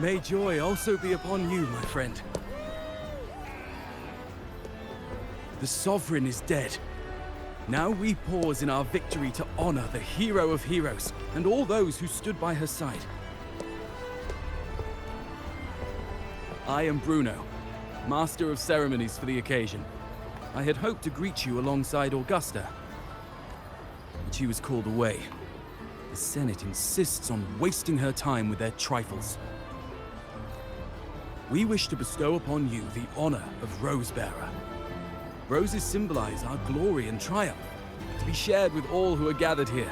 May joy also be upon you, my friend. The Sovereign is dead. Now we pause in our victory to honor the hero of heroes and all those who stood by her side. I am Bruno, Master of Ceremonies for the occasion. I had hoped to greet you alongside Augusta, but she was called away. The Senate insists on wasting her time with their trifles. We wish to bestow upon you the honor of Rose-Bearer. Roses symbolize our glory and triumph, to be shared with all who are gathered here.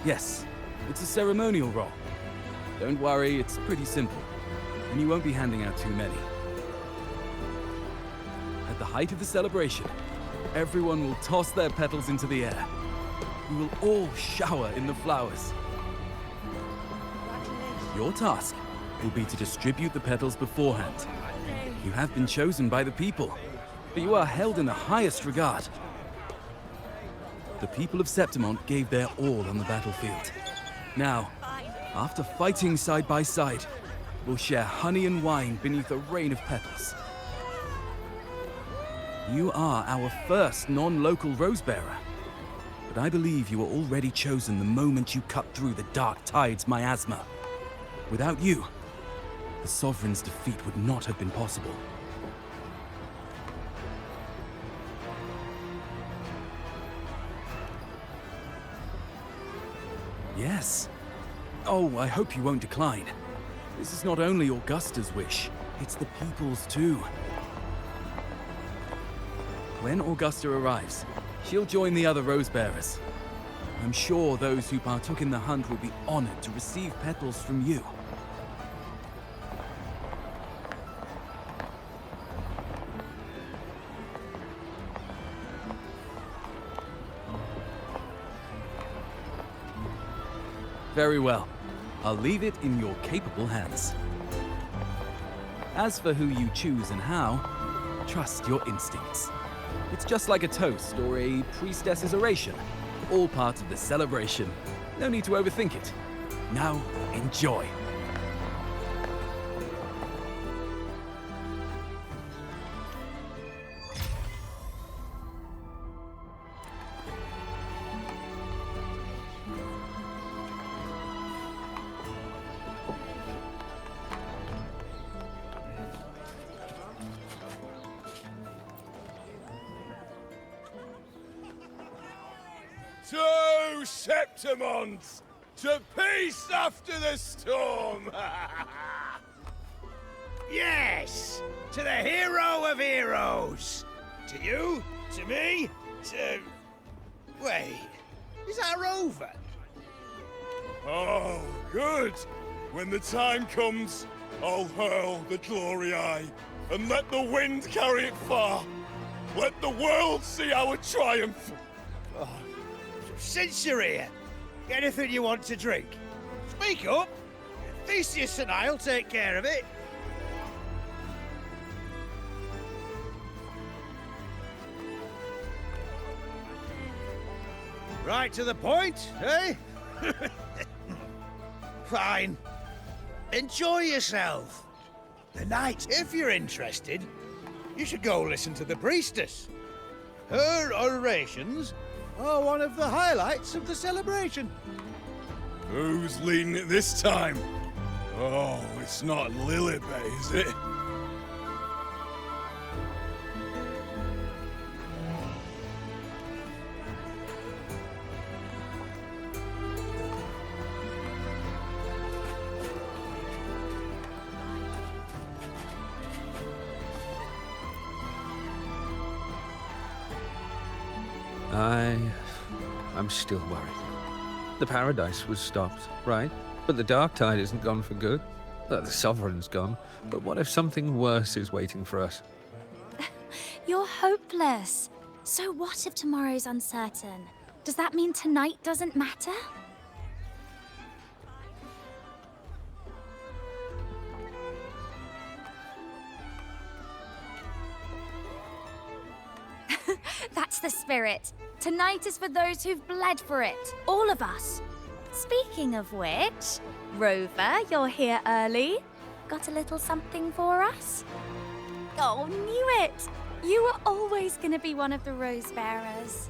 Yes, it's a ceremonial role. Don't worry, it's pretty simple, and you won't be handing out too many. At the height of the celebration, everyone will toss their petals into the air. We will all shower in the flowers. Your task will be to distribute the petals beforehand. You have been chosen by the people, but you are held in the highest regard. The people of Septimont gave their all on the battlefield. Now, after fighting side by side, we'll share honey and wine beneath a rain of petals. You are our first non-local Rose-Bearer, but I believe you were already chosen the moment you cut through the Dark Tide's miasma. Without you, the Sovereign's defeat would not have been possible. Yes. Oh, I hope you won't decline. This is not only Augusta's wish, it's the people's too. When Augusta arrives, she'll join the other Rose-Bearers. I'm sure those who partook in the hunt will be honored to receive petals from you. Very well. I'll leave it in your capable hands. As for who you choose and how, trust your instincts. It's just like a toast or a priestess's oration. All part of the celebration. No need to overthink it. Now, enjoy. To Septimont! To peace after the storm! Yes! To the hero of heroes! To you, to me, to... Wait, is that Rover? Oh, good! When the time comes, I'll hurl the glory eye, and let the wind carry it far. Let the world see our triumph! Oh, since you're here, anything you want to drink? Speak up! Theseus and I'll take care of it. Right to the point, eh? Fine. Enjoy yourself. The night, if you're interested, you should go listen to the priestess. Her orations are one of the highlights of the celebration. Who's leading it this time? Oh, it's not Lilibet, is it? I'm still worried. The paradise was stopped, right? But the dark tide isn't gone for good. The Sovereign's gone. But what if something worse is waiting for us? You're hopeless. So what if tomorrow's uncertain? Does that mean tonight doesn't matter? That's the spirit. Tonight is for those who've bled for it. All of us. Speaking of which, Rover, you're here early. Got a little something for us? Oh, knew it! You were always gonna be one of the rose bearers.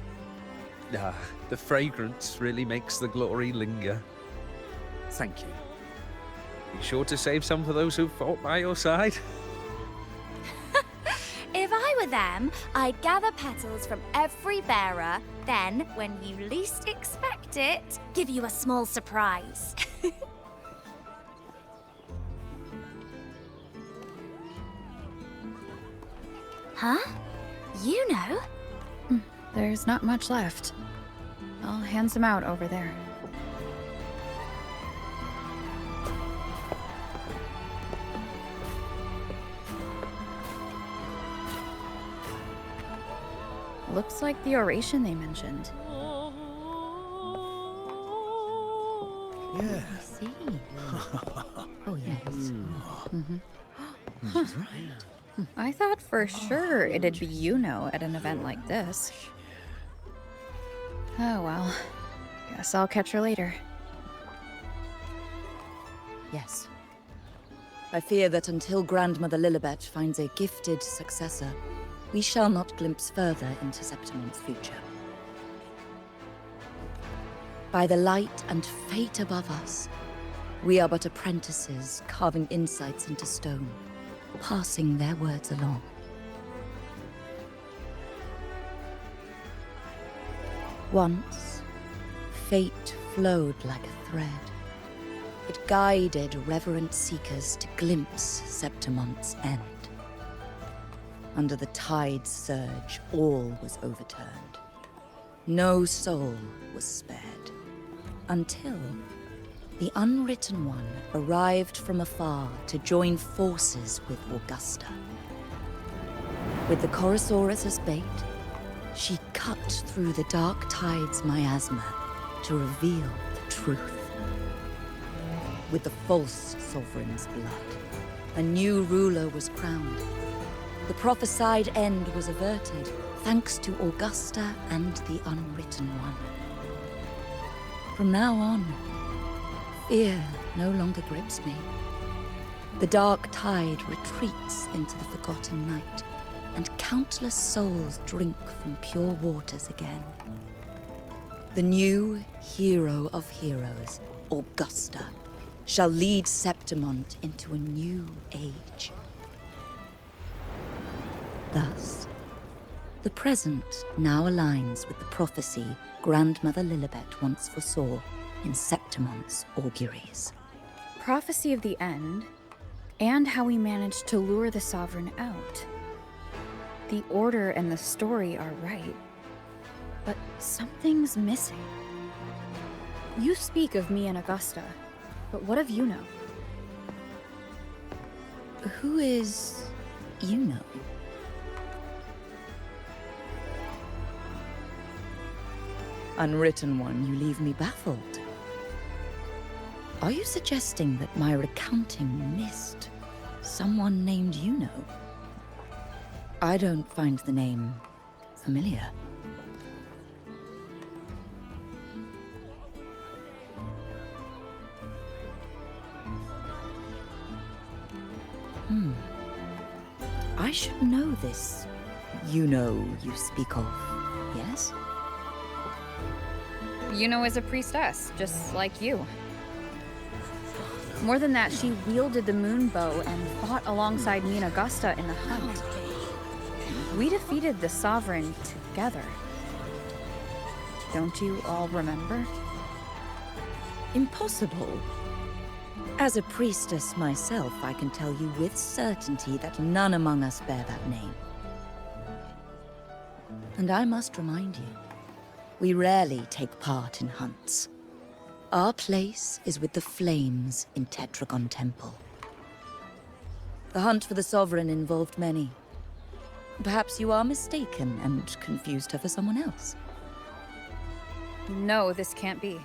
Ah, the fragrance really makes the glory linger. Thank you. Be sure to save some for those who fought by your side. If I were them, I'd gather petals from every bearer, then, when you least expect it, give you a small surprise. Huh? Iuno? There's not much left. I'll hand some out over there. Looks like the oration they mentioned. Yeah. I see. Oh, yes. I thought for sure it'd be Iuno at an event like this. Oh well. Guess I'll catch her later. Yes. I fear that until Grandmother Lilibet finds a gifted successor, we shall not glimpse further into Septimont's future. By the light and fate above us, we are but apprentices carving insights into stone, passing their words along. Once, fate flowed like a thread. It guided reverent seekers to glimpse Septimont's end. Under the tide's surge, all was overturned. No soul was spared. Until the Unwritten One arrived from afar to join forces with Augusta. With the Chorosaurus as bait, she cut through the dark tide's miasma to reveal the truth. With the false sovereign's blood, a new ruler was crowned. The prophesied end was averted, thanks to Augusta and the Unwritten One. From now on, fear no longer grips me. The dark tide retreats into the forgotten night, and countless souls drink from pure waters again. The new hero of heroes, Augusta, shall lead Septimont into a new age. Thus, the present now aligns with the prophecy Grandmother Lilibet once foresaw in Septimont's auguries. Prophecy of the end, and how we managed to lure the Sovereign out. The order and the story are right, but something's missing. You speak of me and Augusta, but what of Iuno? Who is Iuno? Unwritten One, you leave me baffled. Are you suggesting that my recounting missed someone named Iuno? I don't find the name familiar. I should know this Iuno you speak of, yes? Iuno is a priestess, just like you. More than that, she wielded the moon bow and fought alongside me and Augusta in the hunt. We defeated the Sovereign together. Don't you all remember? Impossible. As a priestess myself, I can tell you with certainty that none among us bear that name. And I must remind you, we rarely take part in hunts. Our place is with the flames in Tetragon Temple. The hunt for the Sovereign involved many. Perhaps you are mistaken and confused her for someone else. No, this can't be.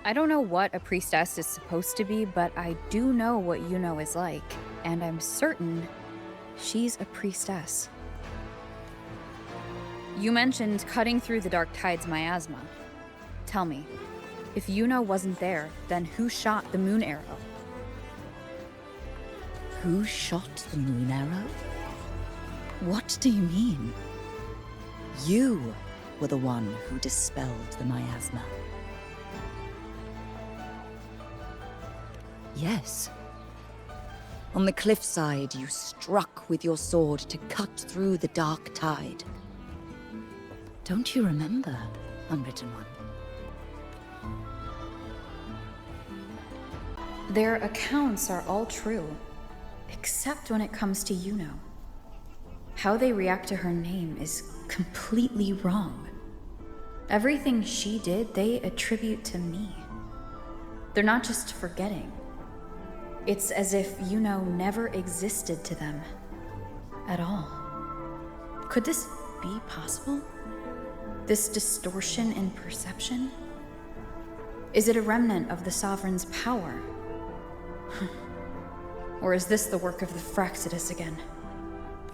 I don't know what a priestess is supposed to be, but I do know what Iuno is like, and I'm certain she's a priestess. You mentioned cutting through the dark tide's miasma. Tell me, if Iuno wasn't there, then who shot the moon arrow? Who shot the moon arrow? What do you mean? You were the one who dispelled the miasma. Yes. On the cliffside, you struck with your sword to cut through the dark tide. Don't you remember, Unwritten One? Their accounts are all true, except when it comes to Iuno. How they react to her name is completely wrong. Everything she did, they attribute to me. They're not just forgetting. It's as if Iuno never existed to them at all. Could this be possible? This distortion in perception? Is it a remnant of the Sovereign's power? Or is this the work of the Fractidus again?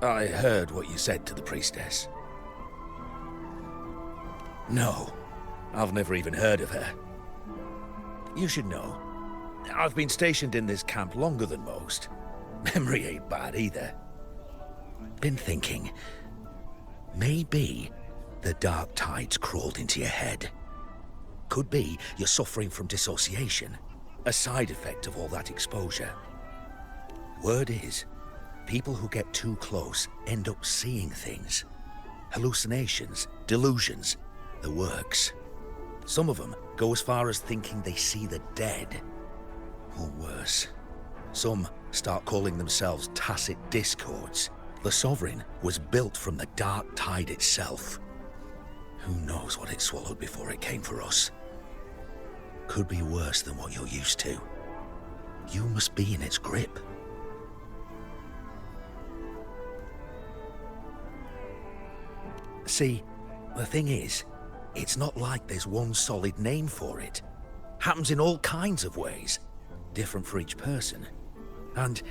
I heard what you said to the priestess. No, I've never even heard of her. You should know, I've been stationed in this camp longer than most. Memory ain't bad either. Been thinking, maybe the dark tide's crawled into your head. Could be you're suffering from dissociation, a side effect of all that exposure. Word is, people who get too close end up seeing things. Hallucinations, delusions, the works. Some of them go as far as thinking they see the dead. Or worse. Some start calling themselves tacit discords. The Sovereign was built from the dark tide itself. Who knows what it swallowed before it came for us? Could be worse than what you're used to. You must be in its grip. See, the thing is, it's not like there's one solid name for it. Happens in all kinds of ways, different for each person. And,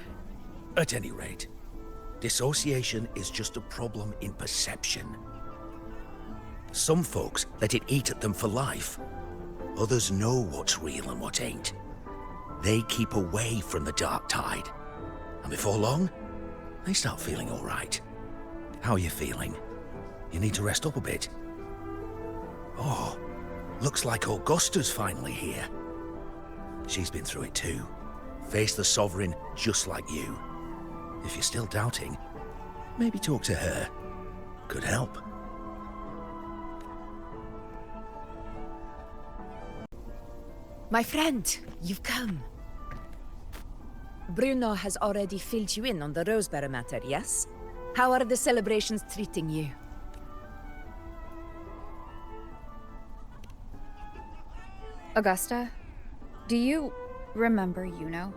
at any rate, dissociation is just a problem in perception. Some folks let it eat at them for life. Others know what's real and what ain't. They keep away from the dark tide. And before long, they start feeling all right. How are you feeling? You need to rest up a bit. Oh, looks like Augusta's finally here. She's been through it too. Faced the Sovereign just like you. If you're still doubting, maybe talk to her. Could help. My friend, you've come. Bruno has already filled you in on the Rosebearer matter, yes? How are the celebrations treating you? Augusta, do you remember Iuno?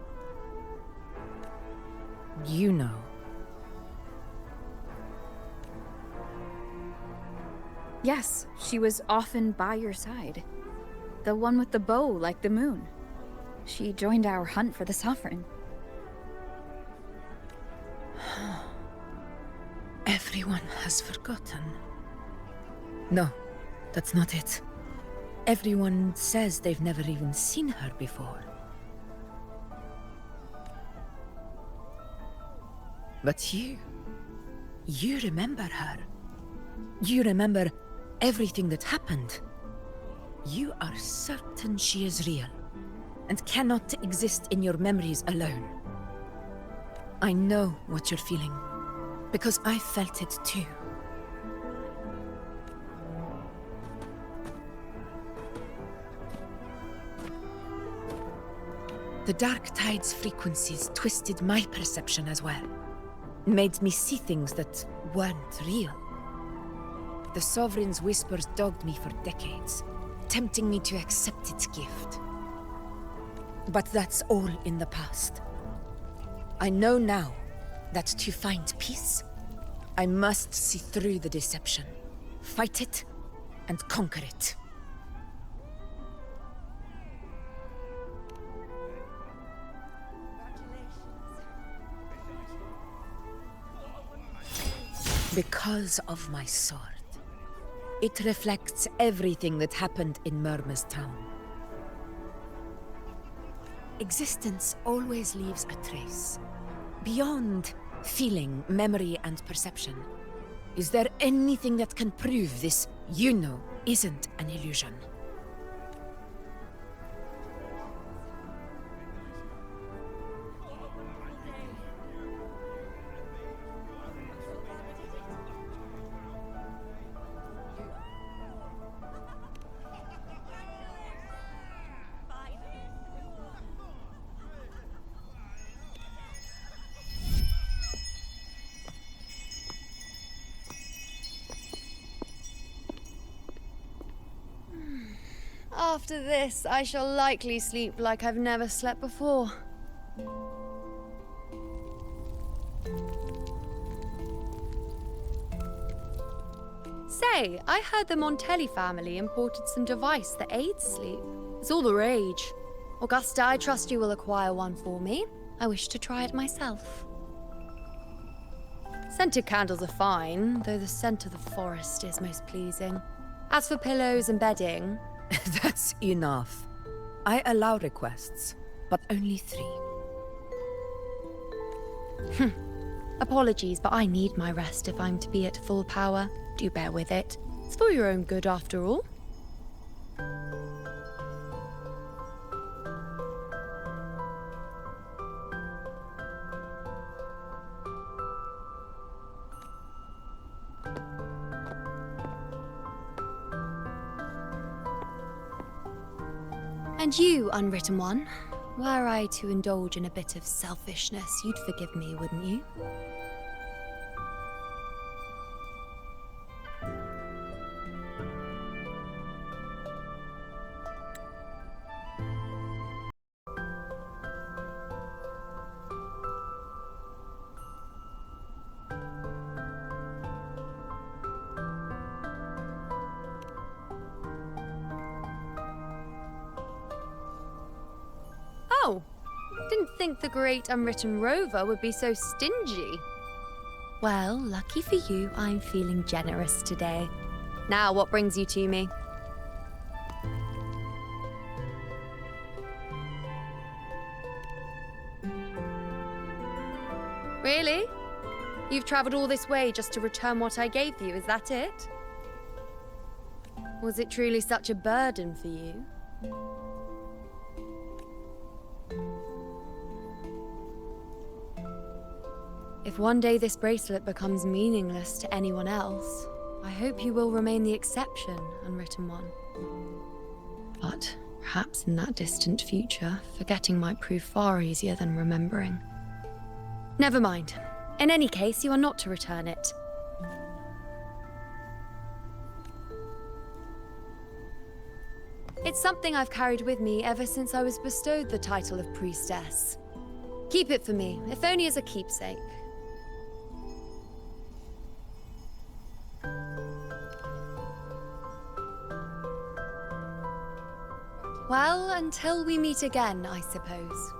Iuno. Yes, she was often by your side. The one with the bow like the moon. She joined our hunt for the Sovereign. Everyone has forgotten. No, that's not it. Everyone says they've never even seen her before. But you remember her. You remember everything that happened. You are certain she is real, and cannot exist in your memories alone. I know what you're feeling, because I felt it too. The Dark Tide's frequencies twisted my perception as well. Made me see things that weren't real. The Sovereign's whispers dogged me for decades, tempting me to accept its gift. But that's all in the past. I know now that to find peace, I must see through the deception, fight it, and conquer it. Because of my sword. It reflects everything that happened in Murma's town. Existence always leaves a trace. Beyond feeling, memory, and perception. Is there anything that can prove this Iuno isn't an illusion? After this, I shall likely sleep like I've never slept before. Say, I heard the Montelli family imported some device that aids sleep. It's all the rage. Augusta, I trust you will acquire one for me. I wish to try it myself. Scented candles are fine, though the scent of the forest is most pleasing. As for pillows and bedding... That's enough. I allow requests, but only 3. Apologies, but I need my rest if I'm to be at full power. Do bear with it. It's for your own good, after all. And you, Unwritten One, were I to indulge in a bit of selfishness, you'd forgive me, wouldn't you? Oh, didn't think the great unwritten Rover would be so stingy. Well, lucky for you, I'm feeling generous today. Now, what brings you to me? Really? You've traveled all this way just to return what I gave you, is that it? Was it truly such a burden for you? If one day this bracelet becomes meaningless to anyone else, I hope you will remain the exception, Unwritten One. But perhaps in that distant future, forgetting might prove far easier than remembering. Never mind. In any case, you are not to return it. It's something I've carried with me ever since I was bestowed the title of priestess. Keep it for me, if only as a keepsake. Well, until we meet again, I suppose.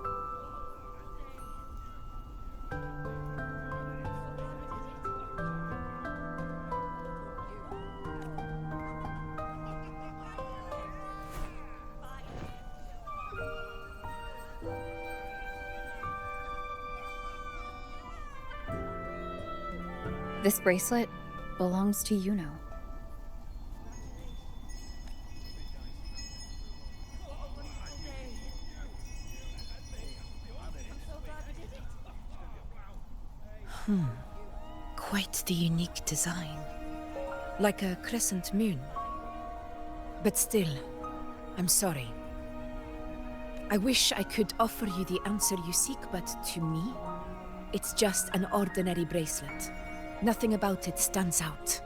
This bracelet belongs to Iuno. Quite the unique design. Like a crescent moon. But still, I'm sorry. I wish I could offer you the answer you seek, but to me, it's just an ordinary bracelet. Nothing about it stands out.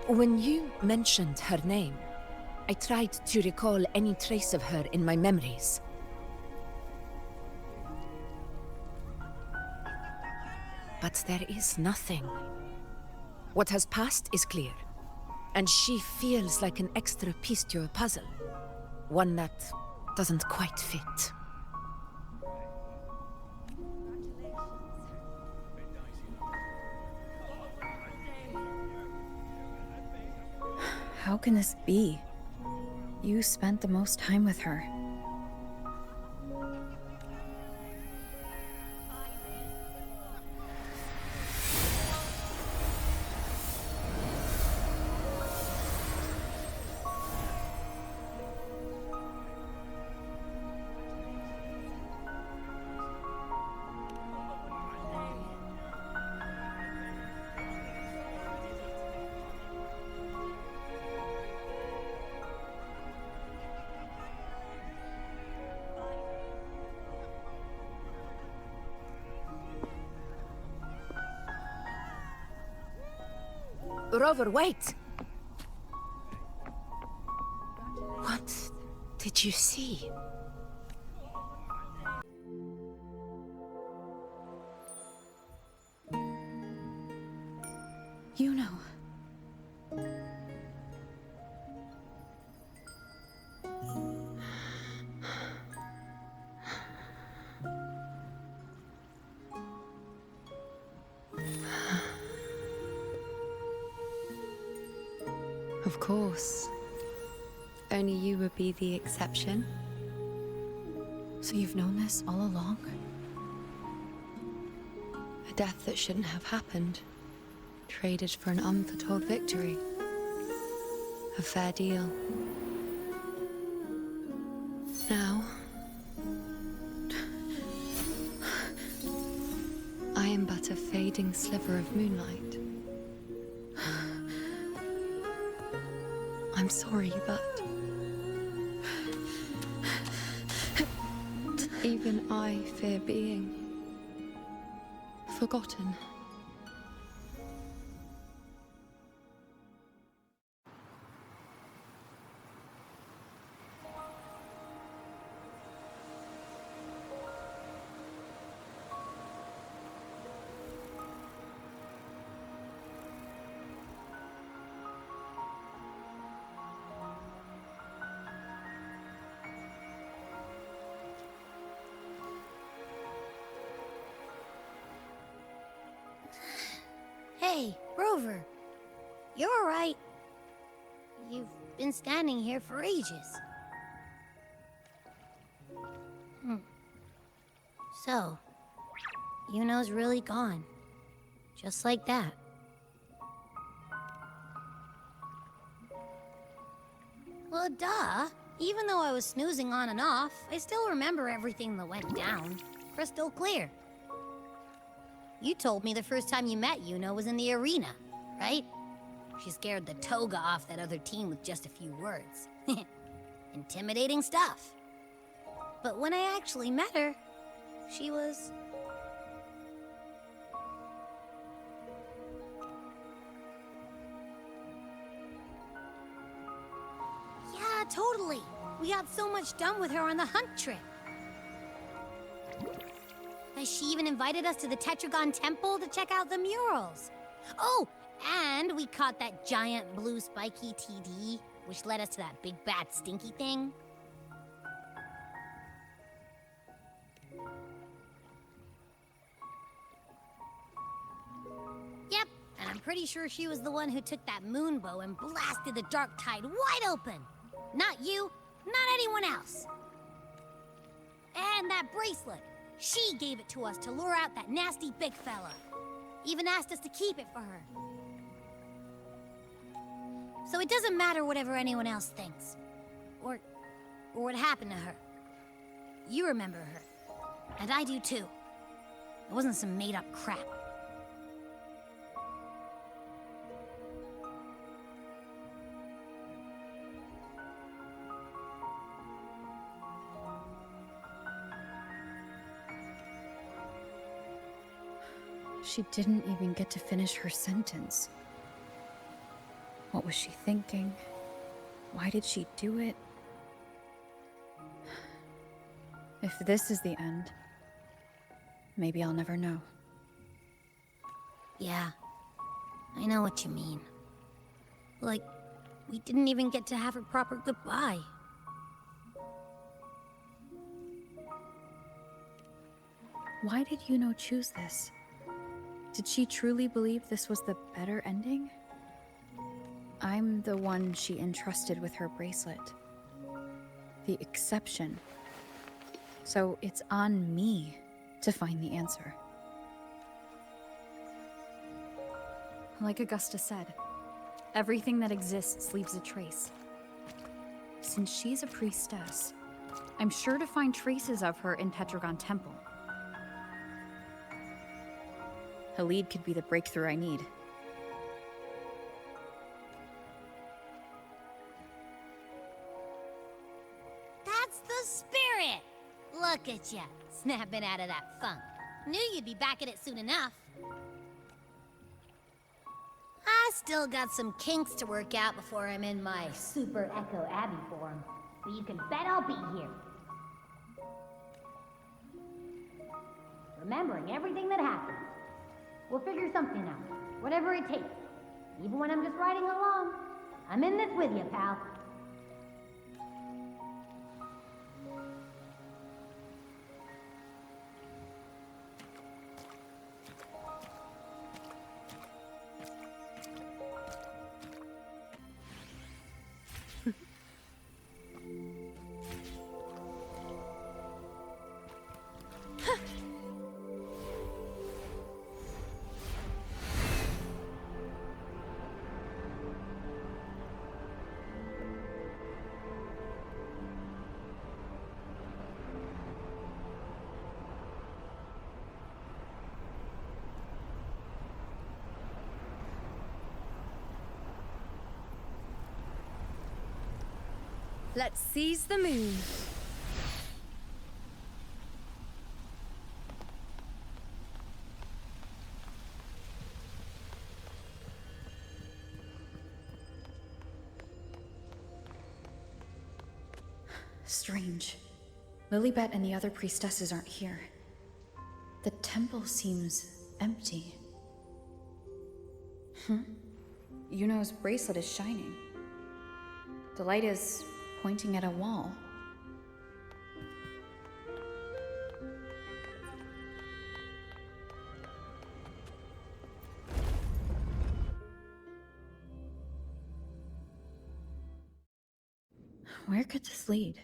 When you mentioned her name, I tried to recall any trace of her in my memories. But there is nothing. What has passed is clear, and she feels like an extra piece to a puzzle. One that doesn't quite fit. How can this be? You spent the most time with her. Rover, wait! What did you see? Iuno. Of course. Only you would be the exception. So you've known this all along? A death that shouldn't have happened. Traded for an unforetold victory. A fair deal. Now, I am but a fading sliver of moonlight. I'm sorry, but even I fear being forgotten. Hey, Rover. You're all right. You've been standing here for ages. So, Iuno's really gone. Just like that. Well, duh. Even though I was snoozing on and off, I still remember everything that went down. Crystal clear. You told me the first time you met Iuno was in the arena, right? She scared the toga off that other team with just a few words. Intimidating stuff. But when I actually met her, she was... Yeah, totally. We got so much done with her on the hunt trip. She even invited us to the Tetragon Temple to check out the murals. Oh, and we caught that giant blue spiky TD, which led us to that big bad stinky thing. Yep, and I'm pretty sure she was the one who took that moon bow and blasted the dark tide wide open. Not you, not anyone else. And that bracelet. She gave it to us to lure out that nasty big fella. Even asked us to keep it for her. So it doesn't matter whatever anyone else thinks. Or what happened to her. You remember her. And I do too. It wasn't some made-up crap. She didn't even get to finish her sentence. What was she thinking? Why did she do it? If this is the end, maybe I'll never know. Yeah, I know what you mean. Like, we didn't even get to have a proper goodbye. Why did Iuno choose this? Did she truly believe this was the better ending? I'm the one she entrusted with her bracelet. The exception. So it's on me to find the answer. Like Augusta said, everything that exists leaves a trace. Since she's a priestess, I'm sure to find traces of her in Petragon Temple. A lead could be the breakthrough I need. That's the spirit! Look at ya, snapping out of that funk. Knew you'd be back at it soon enough. I still got some kinks to work out before I'm in my Super Echo Abbey form, but you can bet I'll be here. Remembering everything that happened. We'll figure something out, whatever it takes. Even when I'm just riding along. I'm in this with you, pal. Let's seize the moon. Strange. Lilibet and the other priestesses aren't here. The temple seems empty. Iuno's bracelet is shining. The light is pointing at a wall. Where could this lead?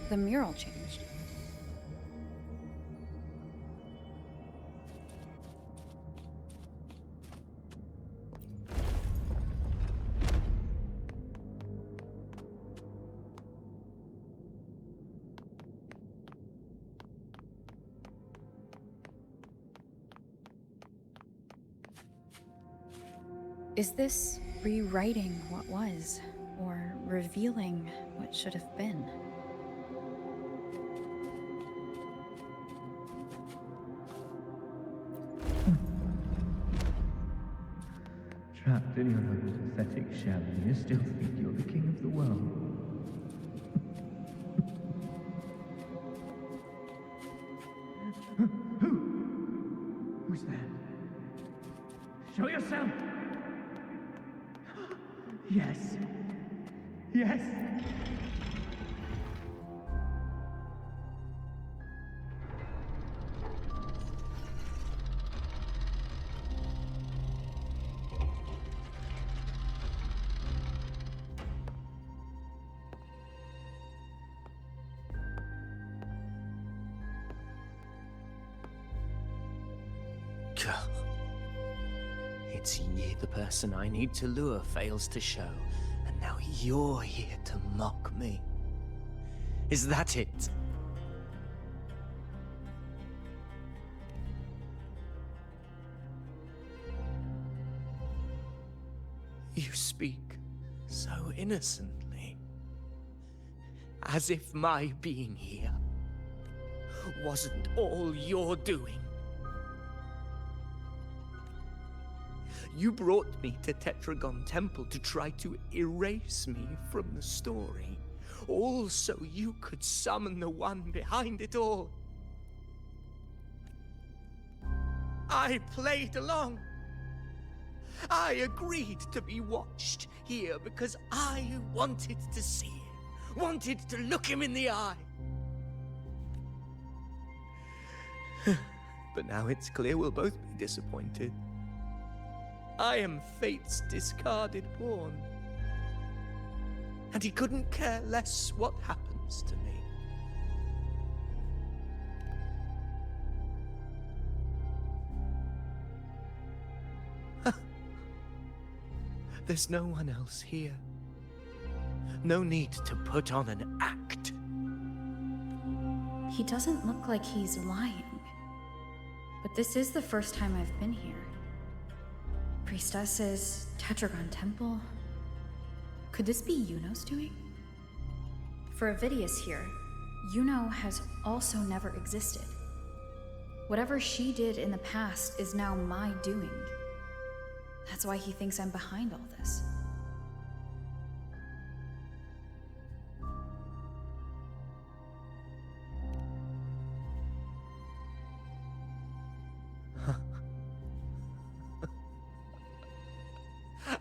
The mural changed. Is this rewriting what was, or revealing what should have been? Trapped in your own pathetic shell, and you still think you're the king of the world. Who's there? Show yourself! Yes. Yes! beauty the person I need to lure fails to show, and now you're here to mock me. Is that it? You speak so innocently, as if my being here wasn't all you're doing. You brought me to Tetragon Temple to try to erase me from the story, all so you could summon the one behind it all. I played along. I agreed to be watched here because I wanted to see him, wanted to look him in the eye. But now it's clear we'll both be disappointed. I am fate's discarded pawn, and he couldn't care less what happens to me. There's no one else here. No need to put on an act. He doesn't look like he's lying. But this is the first time I've been here. Priestesses, Tetragon Temple. Could this be Iuno's doing? For Avidius here, Iuno has also never existed. Whatever she did in the past is now my doing. That's why he thinks I'm behind all this.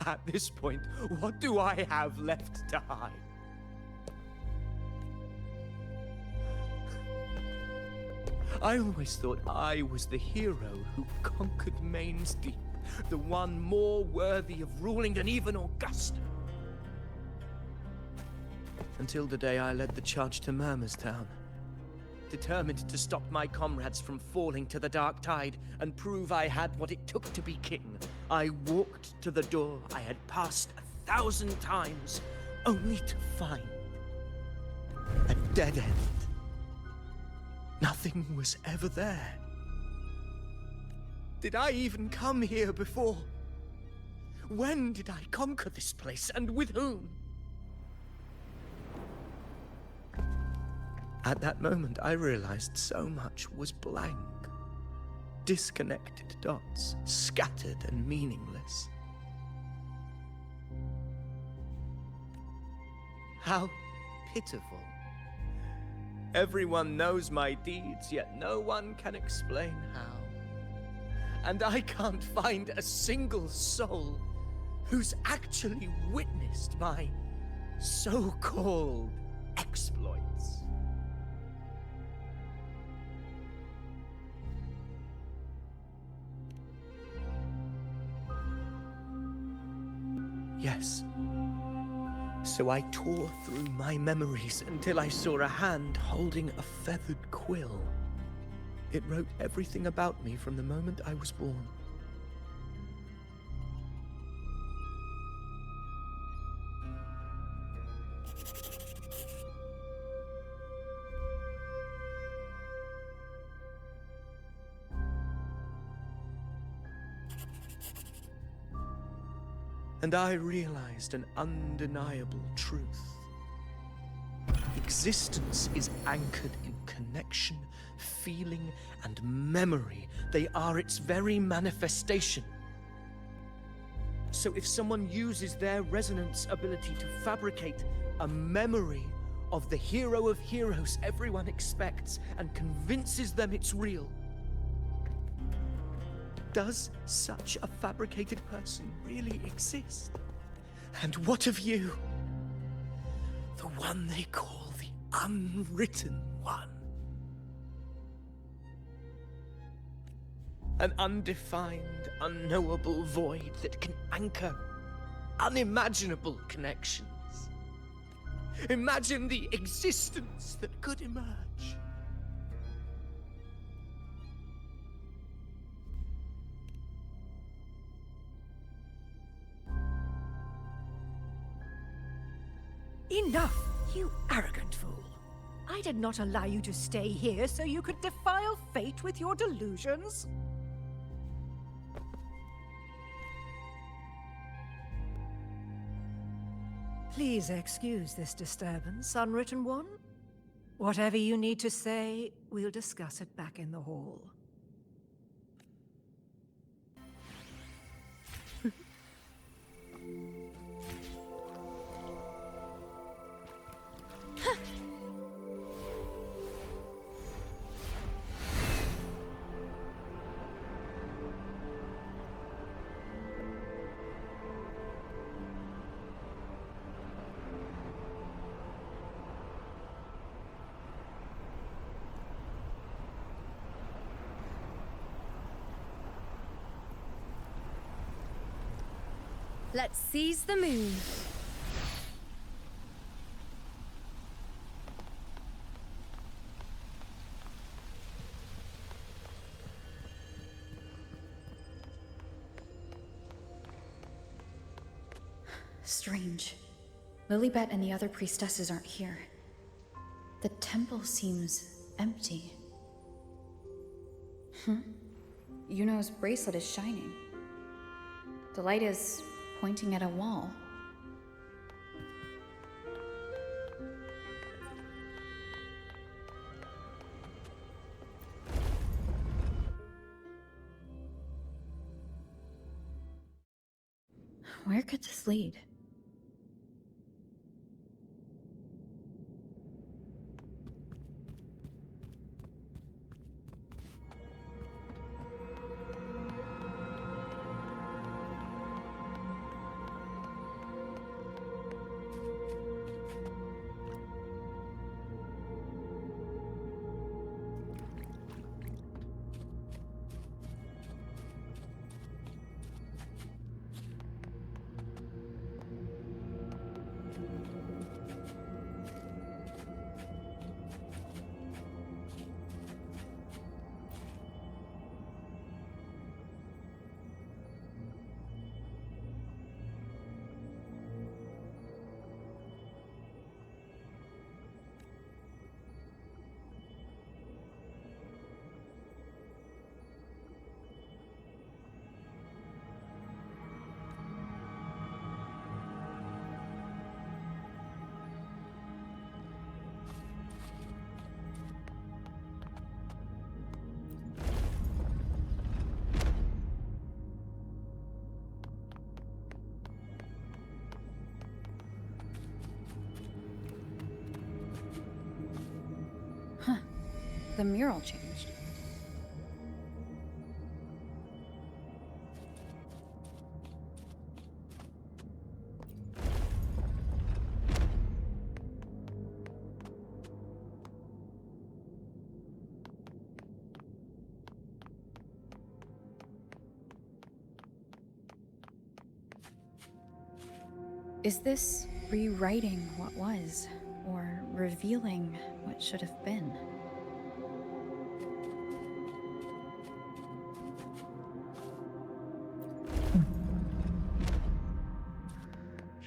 At this point, what do I have left to hide? I always thought I was the hero who conquered Main's Deep, the one more worthy of ruling than even Augusta. Until the day I led the charge to Murmur's Town. Determined to stop my comrades from falling to the dark tide and prove I had what it took to be king, I walked to the door I had passed 1,000 times, only to find a dead end. Nothing was ever there. Did I even come here before? When did I conquer this place, and with whom? At that moment, I realized so much was blank. Disconnected dots, scattered and meaningless. How pitiful. Everyone knows my deeds, yet no one can explain how. And I can't find a single soul who's actually witnessed my so-called exploits. Yes. So I tore through my memories until I saw a hand holding a feathered quill. It wrote everything about me from the moment I was born. And I realized an undeniable truth. Existence is anchored in connection, feeling, and memory. They are its very manifestation. So if someone uses their resonance ability to fabricate a memory of the hero of heroes everyone expects and convinces them it's real, does such a fabricated person really exist? And what of you? The one they call the Unwritten One. An undefined, unknowable void that can anchor unimaginable connections. Imagine the existence that could emerge. Enough, you arrogant fool. I did not allow you to stay here so you could defile fate with your delusions. Please excuse this disturbance, Unwritten One. Whatever you need to say, we'll discuss it back in the hall. Let's seize the moon. Strange. Lilibet and the other priestesses aren't here. The temple seems empty. Iuno's bracelet is shining. The light is pointing at a wall. Where could this lead? The mural changed. Is this rewriting what was, or revealing what should have been?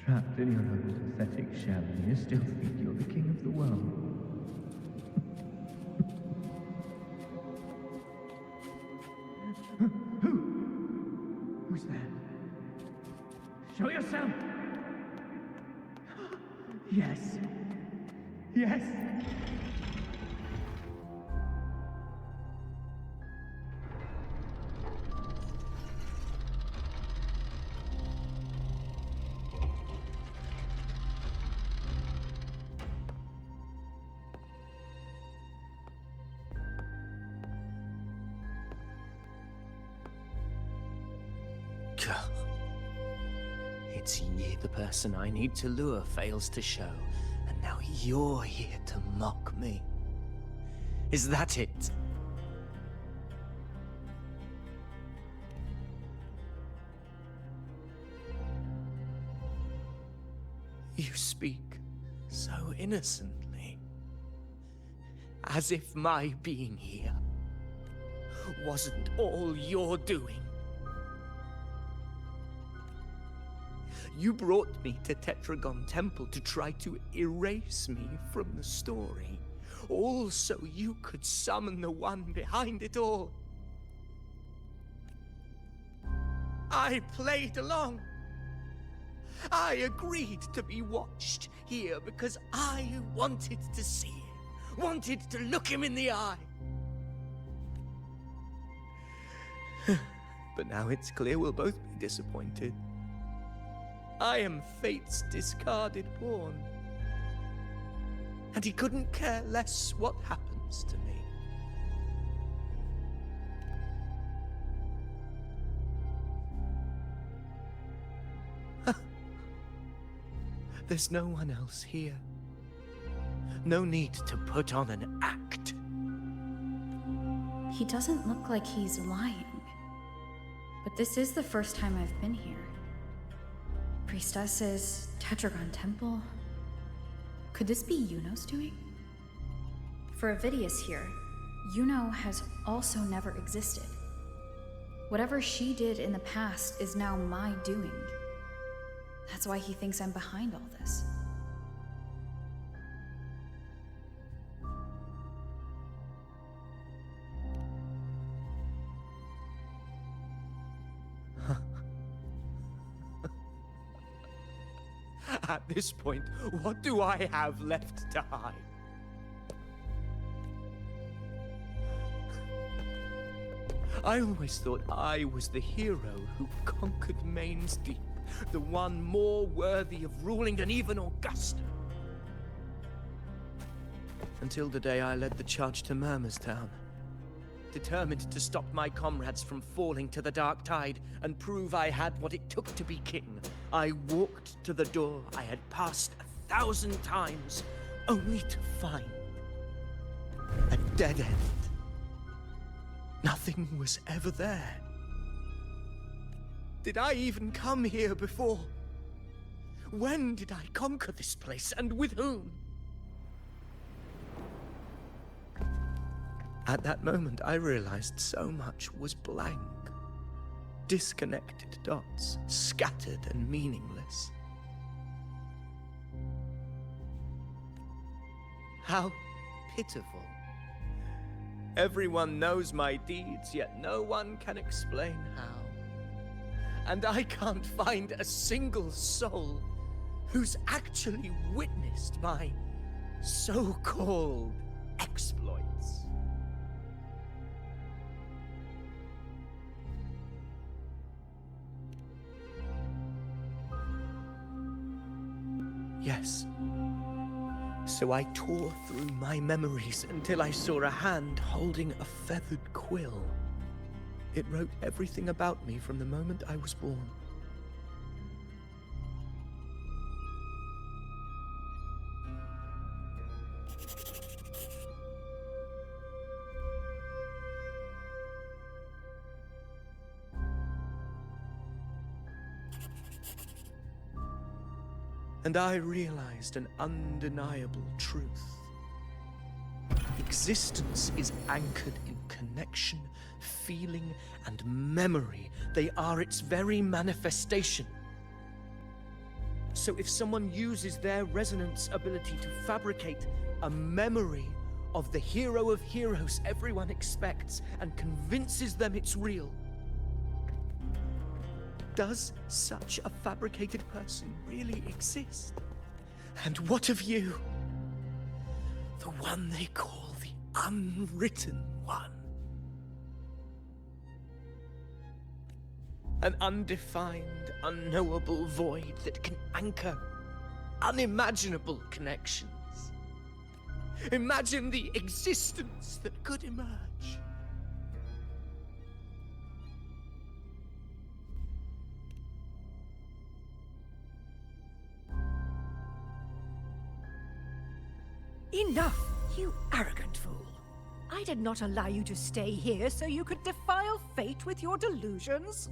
Trapped in your own pathetic shell, and you still think you're the king of the world. Who's there? Show yourself! Yes. Yes! It's ye, the person I need to lure, fails to show, and now you're here to mock me. Is that it? You speak so innocently, as if my being here wasn't all you're doing. You brought me to Tetragon Temple to try to erase me from the story. All so you could summon the one behind it all. I played along. I agreed to be watched here because I wanted to see him, wanted to look him in the eye. But now it's clear we'll both be disappointed. I am fate's discarded pawn. And he couldn't care less what happens to me. There's no one else here. No need to put on an act. He doesn't look like he's lying. But this is the first time I've been here. Priestesses, Tetragon Temple. Could this be Iuno's doing? For Avidius here, Iuno has also never existed. Whatever she did in the past is now my doing. That's why he thinks I'm behind all this. At this point, what do I have left to hide? I always thought I was the hero who conquered Main's Deep, the one more worthy of ruling than even Augusta. Until the day I led the charge to Murmur's Town. Determined to stop my comrades from falling to the dark tide and prove I had what it took to be king, I walked to the door I had passed 1,000 times, only to find a dead end. Nothing was ever there. Did I even come here before? When did I conquer this place, and with whom? At that moment, I realized so much was blank. Disconnected dots, scattered and meaningless. How pitiful. Everyone knows my deeds, yet no one can explain how. And I can't find a single soul who's actually witnessed my so-called exploits. Yes. So I tore through my memories until I saw a hand holding a feathered quill. It wrote everything about me from the moment I was born. And I realized an undeniable truth. Existence is anchored in connection, feeling, and memory. They are its very manifestation. So if someone uses their resonance ability to fabricate a memory of the hero of heroes everyone expects and convinces them it's real, does such a fabricated person really exist? And what of you? The one they call the Unwritten One. An undefined, unknowable void that can anchor unimaginable connections. Imagine the existence that could emerge. Enough, you arrogant fool. I did not allow you to stay here so you could defile fate with your delusions.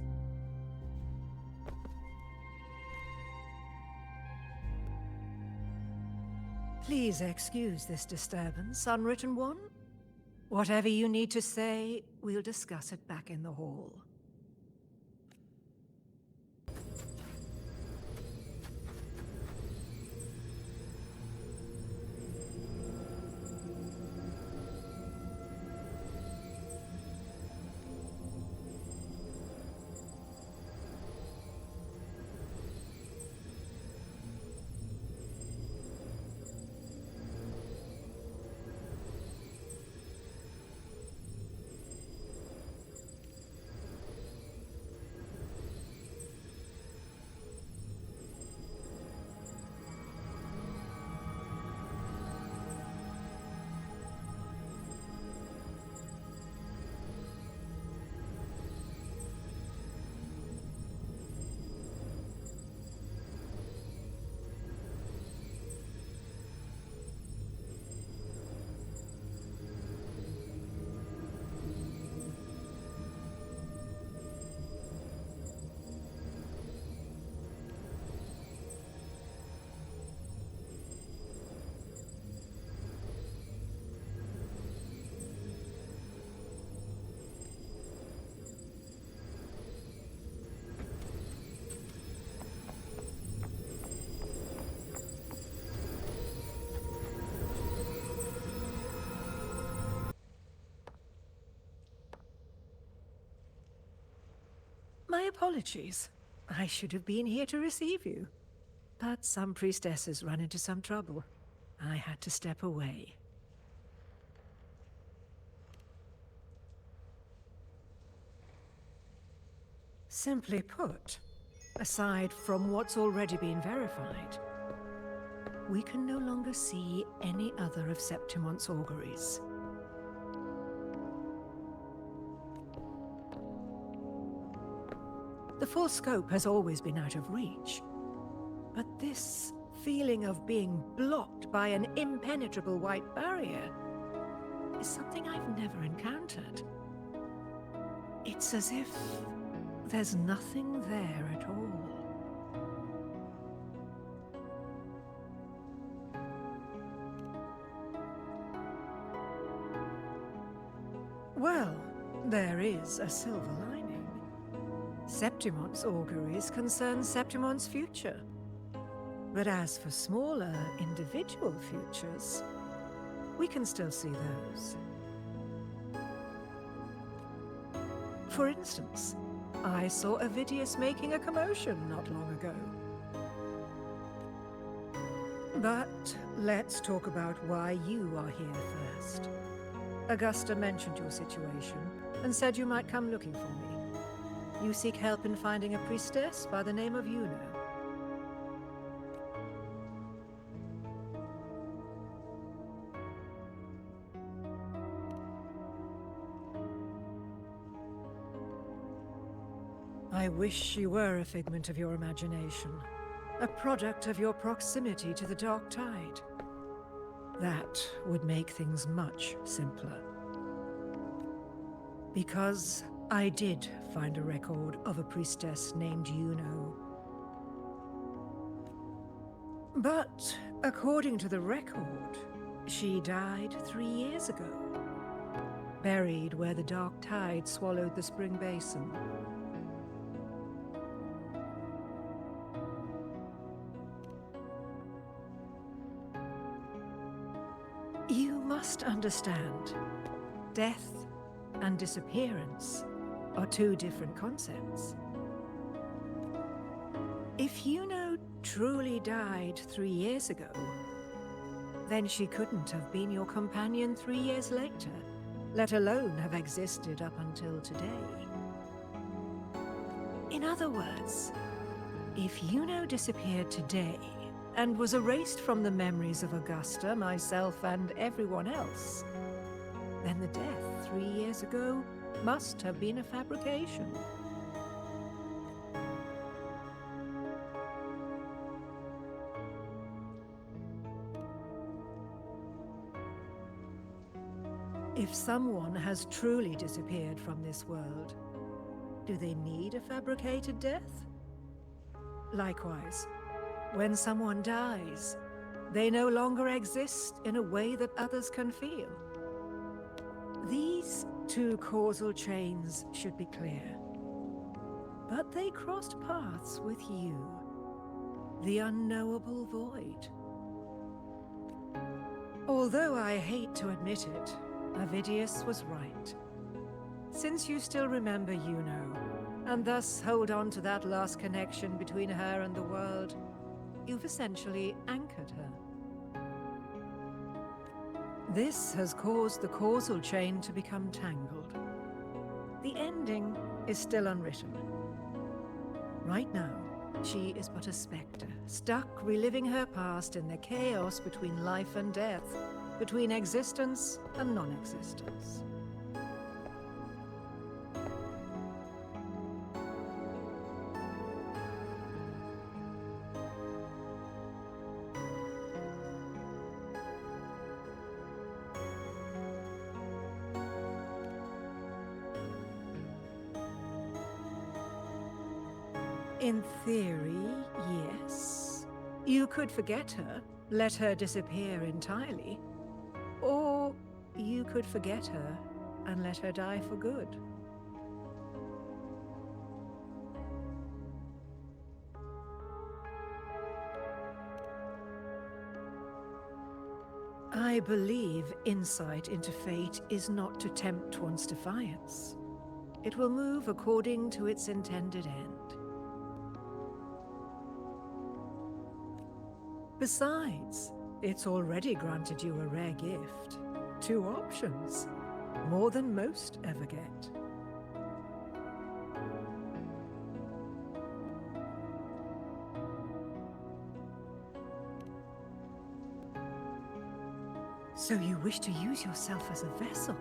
Please excuse this disturbance, Unwritten One. Whatever you need to say, we'll discuss it back in the hall. apologies. I should have been here to receive you. But some priestesses run into some trouble. I had to step away. Simply put, aside from what's already been verified, we can no longer see any other of Septimont's auguries. The full scope has always been out of reach, but this feeling of being blocked by an impenetrable white barrier is something I've never encountered. It's as if there's nothing there at all. Well, there is a silver lining. Septimont's auguries concern Septimont's future. But as for smaller, individual futures, we can still see those. For instance, I saw Avidius making a commotion not long ago. But let's talk about why you are here first. Augusta mentioned your situation and said you might come looking for me. You seek help in finding a priestess by the name of Iuno. I wish she were a figment of your imagination, a product of your proximity to the Dark Tide. That would make things much simpler. Because I did find a record of a priestess named Iuno. But according to the record, she died 3 years ago, buried where the Dark Tide swallowed the Spring Basin. You must understand, death and disappearance are two different concepts. If Iuno truly died 3 years ago, then she couldn't have been your companion 3 years later, let alone have existed up until today. In other words, if Iuno disappeared today, and was erased from the memories of Augusta, myself, and everyone else, then the death 3 years ago must have been a fabrication. If someone has truly disappeared from this world, do they need a fabricated death? Likewise, when someone dies, they no longer exist in a way that others can feel. These two causal chains should be clear. But they crossed paths with you, the unknowable void. Although I hate to admit it, Avidius was right. Since you still remember Iuno, and thus hold on to that last connection between her and the world, you've essentially anchored her. This has caused the causal chain to become tangled. The ending is still unwritten. Right now, she is but a spectre, stuck reliving her past in the chaos between life and death, between existence and non-existence. In theory, yes. You could forget her, let her disappear entirely. Or you could forget her and let her die for good. I believe insight into fate is not to tempt one's defiance, it will move according to its intended end. Besides, it's already granted you a rare gift. 2 options. More than most ever get. So you wish to use yourself as a vessel?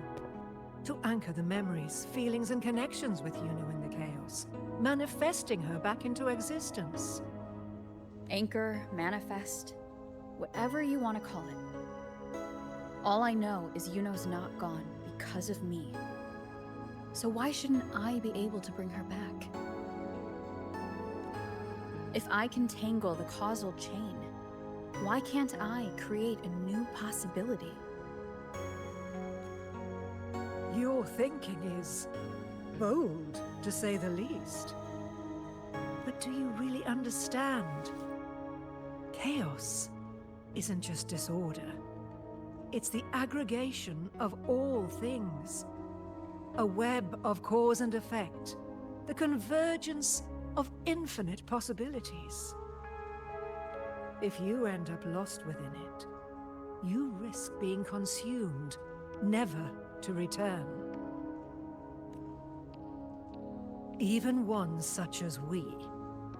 To anchor the memories, feelings, and connections with Iuno in the chaos, manifesting her back into existence. Anchor, manifest, whatever you want to call it. All I know is Iuno's not gone because of me. So why shouldn't I be able to bring her back? If I can tangle the causal chain, why can't I create a new possibility? Your thinking is bold, to say the least. But do you really understand? Chaos isn't just disorder. It's the aggregation of all things. A web of cause and effect. The convergence of infinite possibilities. If you end up lost within it, you risk being consumed, never to return. Even ones such as we,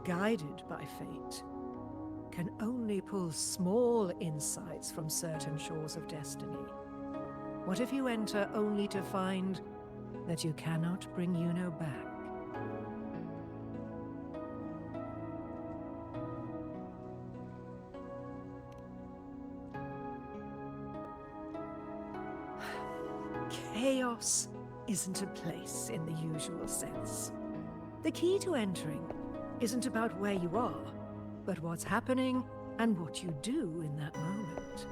guided by fate, can only pull small insights from certain shores of destiny. What if you enter only to find that you cannot bring Iuno back? Chaos isn't a place in the usual sense. The key to entering isn't about where you are, but what's happening and what you do in that moment.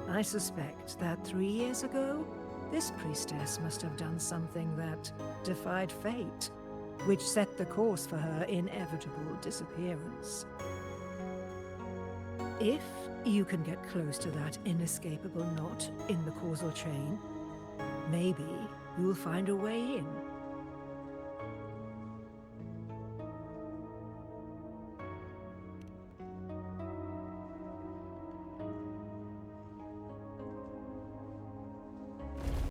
I suspect that 3 years ago, this priestess must have done something that defied fate, which set the course for her inevitable disappearance. If you can get close to that inescapable knot in the causal chain, maybe you'll find a way in.